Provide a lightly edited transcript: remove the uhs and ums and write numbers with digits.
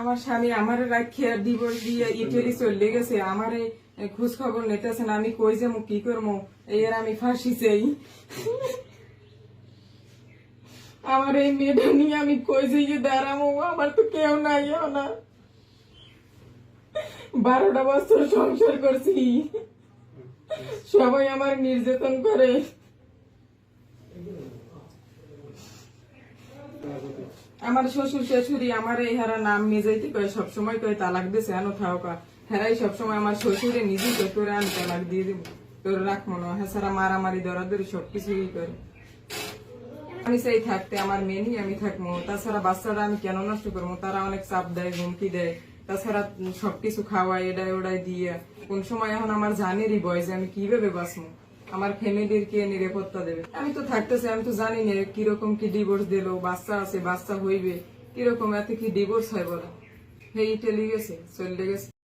আমার স্বামী আমার রাখিয়া ডিভোর্স দিয়ে ইটালি চলে গেছে, আমার খোঁজ খবর নিতেছে না, আমি কই যাবো কি করবো, এর আমি ফাঁসি চাই। আমার এই মেয়েটা নিয়ে আমি কই যাইয়ে দাঁড়াবো, আমার তো কেউ নাই না। 12টা বছর সংসার করছি, সবাই আমার নির্যাতন করে। আমার শ্বশুর শাশুড়ি আমার এই হারা নাম মেজাইতে কয়, সবসময় কয় তালাক দিছে আনো থাকা, হেরাই সবসময় আমার শ্বশুরে নিজেই কয় তোরে আমি তালাক দিয়ে দেবো, তোর রাখবো না, হ্যাঁ সারা মারামারি দরাদরি সবকিছুই করে। আমি চাই থাকতে, আমার মেয়ে নিয়ে আমি থাকবো, তাছাড়া বাচ্চারা আমি কেন নষ্ট করবো, তারা অনেক চাপ দেয়, হুমকি দেয়, তাছাড়া সবকিছু খাওয়াই এডাই ওডাই দিয়ে কোন সময় এখন আমার জানেরই ভয় যে আমি কিভাবে বাঁচবো, আমার ফ্যামিলির কে নিরাপত্তা দেবে। আমি তো থাকতেছি, আমি তো জানি না কিরকম কি ডিভোর্স দিল, বাচ্চা আছে বাচ্চা হইবে কিরকম, এতে কি ডিভোর্স হয় বলো। হে ইটালি গেছে চলে গেছে।